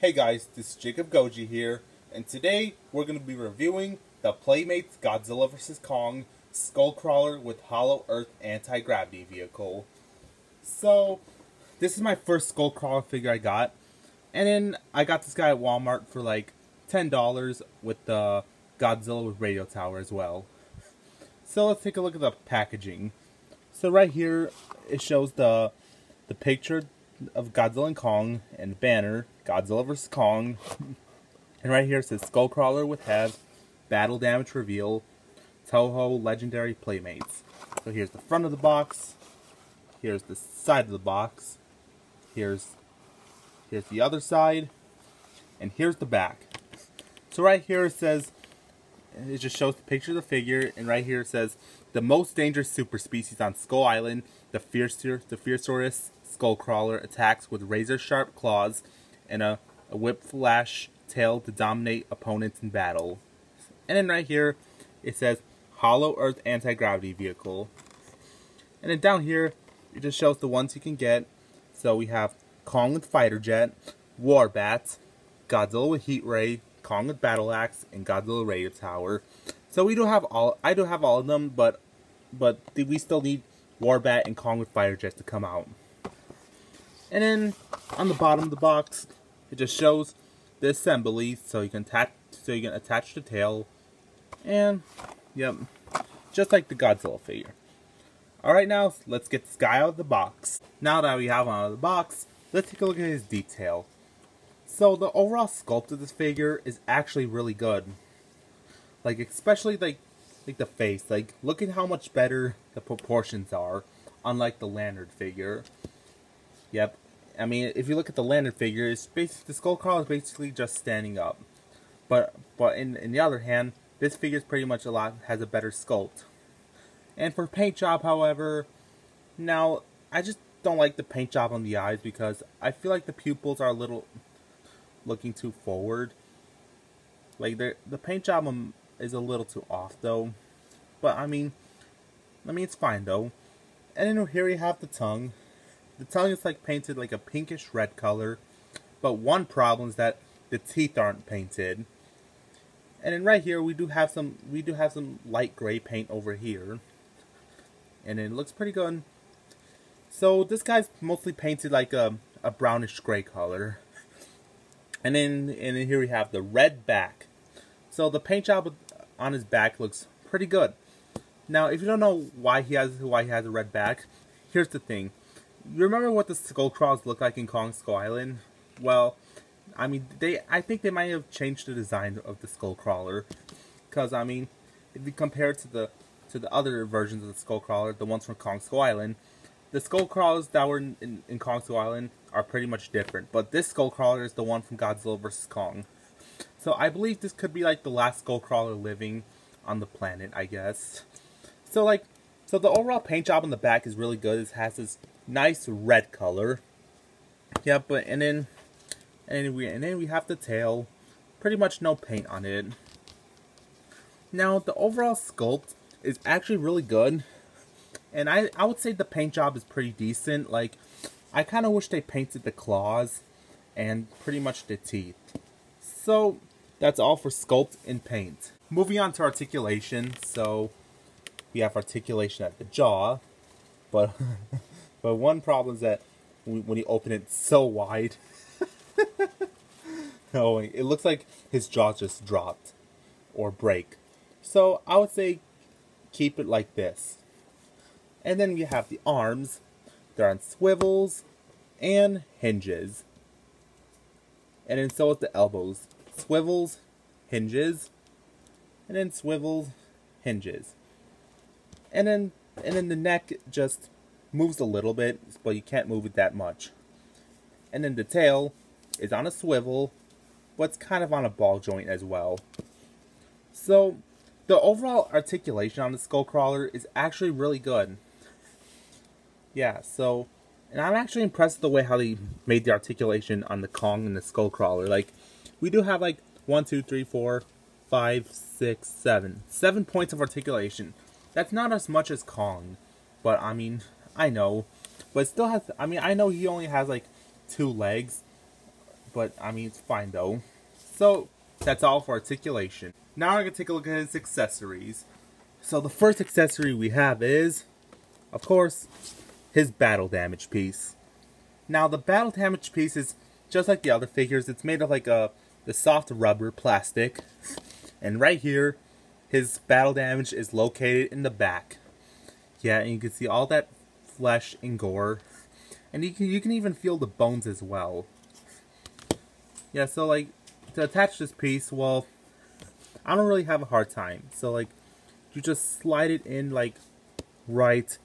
Hey guys, this is Jacob Goji here, and today we're going to be reviewing the Playmates Godzilla vs. Kong Skullcrawler with Hollow Earth Anti-Gravity Vehicle. So, this is my first Skullcrawler figure I got, and then I got this guy at Walmart for like $10 with the Godzilla with radio tower as well. So let's take a look at the packaging. So right here, it shows the picture of Godzilla and Kong and the banner, Godzilla vs. Kong. And right here it says Skullcrawler with HEAV, Battle Damage Reveal, Toho Legendary Playmates. So here's the front of the box, here's the side of the box, here's the other side, and here's the back. So right here it says, it just shows the picture of the figure, and right here it says, the most dangerous super species on Skull Island, the Fiercesaurus Skullcrawler attacks with razor-sharp claws and a whiplash tail to dominate opponents in battle. And then right here, it says, Hollow Earth Anti-Gravity Vehicle. And then down here, it just shows the ones you can get. So we have Kong with Fighter Jet, Warbat, Godzilla with Heat Ray, Kong with Battle Axe, and Godzilla Radio Tower. So we do have all. I do have all of them, but we still need Warbat and Kong with Fighter Jets to come out. And then on the bottom of the box, it just shows the assembly, so you can attach the tail, and yep, just like the Godzilla figure. All right, now let's get this guy out of the box. Now that we have him out of the box, let's take a look at his detail. So the overall sculpt of this figure is actually really good. Like, especially like the face. Like, look at how much better the proportions are, unlike the Lantern figure. Yep. I mean, if you look at the Lantern figure, it's basically, the Skullcrawler is basically just standing up. But in the other hand, this figure is pretty much has a better sculpt. And for paint job, however, now I just don't like the paint job on the eyes because I feel like the pupils are a little looking too forward. Like, the paint job is a little too off though. But I mean it's fine though. And then here we have the tongue. The tongue is like painted like a pinkish red color, but one problem is that the teeth aren't painted. And then right here we do have some light gray paint over here, and it looks pretty good. So this guy's mostly painted like a brownish gray color. And then here we have the red back. So the paint job on his back looks pretty good. Now, if you don't know why he has a red back, here's the thing. You remember what the Skullcrawlers look like in Kong Skull Island? Well, I mean, I think they might have changed the design of the Skullcrawler, because I mean, if you compare it to the other versions of the Skullcrawler, the ones from Kong Skull Island, the Skullcrawlers that were in Kong Skull Island are pretty much different. But this Skullcrawler is the one from Godzilla vs. Kong. So I believe this could be like the last Skullcrawler living on the planet, I guess. So the overall paint job on the back is really good. It has this nice red color. Yeah, and then we have the tail. Pretty much no paint on it. Now the overall sculpt is actually really good, and I would say the paint job is pretty decent. Like, I kind of wish they painted the claws and pretty much the teeth. So that's all for sculpt and paint. Moving on to articulation. So we have articulation at the jaw, but one problem is that when you open it so wide, oh, it looks like his jaw just dropped or break. So I would say keep it like this. And then we have the arms. They're on swivels and hinges. And then so is the elbows. Swivels, hinges, and then swivels, hinges. And then the neck just moves a little bit, but you can't move it that much. And then the tail is on a swivel, but it's kind of on a ball joint as well. So the overall articulation on the Skullcrawler is actually really good. Yeah, so, and I'm actually impressed with the way how they made the articulation on the Kong and the Skullcrawler. Like, we do have like 1, 2, 3, 4, 5, 6, 7. 7 points of articulation. That's not as much as Kong, but I mean, I know. But it still has, I mean, I know he only has like 2 legs, but I mean, it's fine though. So, that's all for articulation. Now we're going to take a look at his accessories. So the first accessory we have is, of course, his battle damage piece. Now the battle damage piece is just like the other figures. It's made of like the soft rubber plastic. And right here, his battle damage is located in the back. Yeah, and you can see all that flesh and gore. And you can even feel the bones as well. Yeah, so like, to attach this piece, well, I don't really have a hard time. So like, you just slide it in like right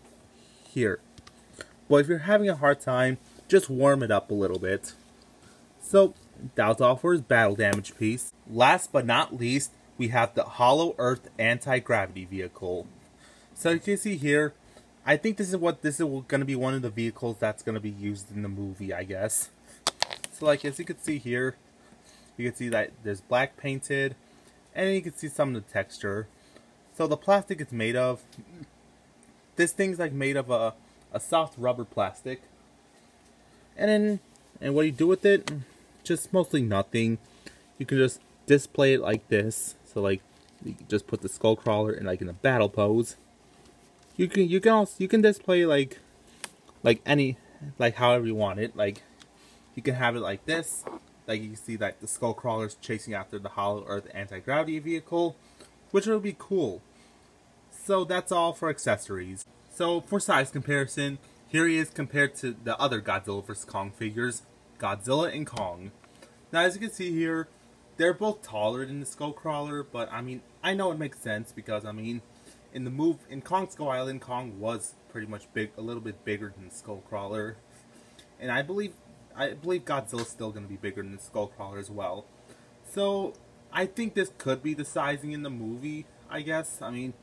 here. But if you're having a hard time, just warm it up a little bit. So that's all for his battle damage piece. Last but not least, we have the Hollow Earth anti-gravity vehicle. So you can see here, I think this is going to be one of the vehicles that's going to be used in the movie, I guess. So like, as you can see here, you can see that there's black painted, and you can see some of the texture. So the plastic it's made of, this thing's like made of a soft rubber plastic. And what you do with it, just mostly nothing. You can just display it like this. So like, you can just put the Skullcrawler in like in a battle pose. You can display like however you want it. Like, you can have it like this. Like, you can see that the Skullcrawler's chasing after the Hollow Earth anti-gravity vehicle, which will be cool. So that's all for accessories. So for size comparison, here he is compared to the other Godzilla vs. Kong figures, Godzilla and Kong. Now as you can see here, they're both taller than the Skullcrawler, but I mean, I know it makes sense because I mean, in Kong Skull Island, Kong was pretty much a little bit bigger than the Skullcrawler. And I believe Godzilla's still going to be bigger than the Skullcrawler as well. So I think this could be the sizing in the movie, I guess. I mean,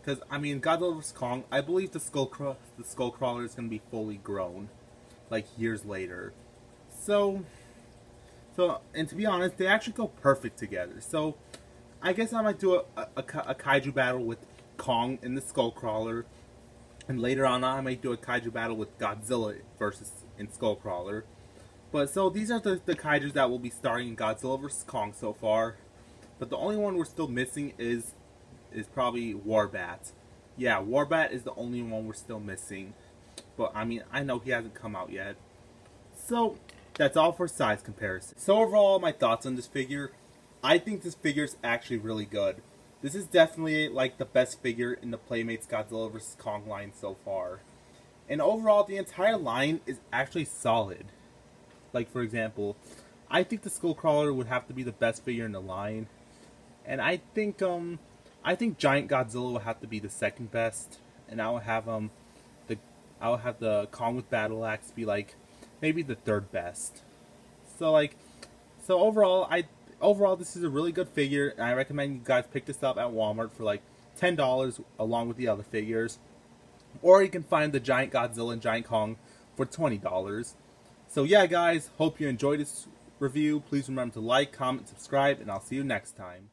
because, I mean, Godzilla vs. Kong, I believe the Skullcrawler is going to be fully grown, like, years later. So, and to be honest, they actually go perfect together. So, I guess I might do a kaiju battle with Kong and the Skullcrawler, and later on I might do a kaiju battle with Godzilla versus Skullcrawler. But, so, these are the kaijus that will be starring in Godzilla vs. Kong so far. But the only one we're still missing is probably Warbat. Yeah, Warbat is the only one we're still missing. But, I mean, I know he hasn't come out yet. So, that's all for size comparison. So, overall, my thoughts on this figure. I think this figure is actually really good. This is definitely, like, the best figure in the Playmates Godzilla vs. Kong line so far. And overall, the entire line is actually solid. Like, for example, I think the Skullcrawler would have to be the best figure in the line. And I think Giant Godzilla will have to be the second best, and I will have the Kong with Battle Axe be like maybe the third best. So overall this is a really good figure, and I recommend you guys pick this up at Walmart for like $10 along with the other figures, or you can find the Giant Godzilla and Giant Kong for $20. So yeah, guys, hope you enjoyed this review. Please remember to like, comment, subscribe, and I'll see you next time.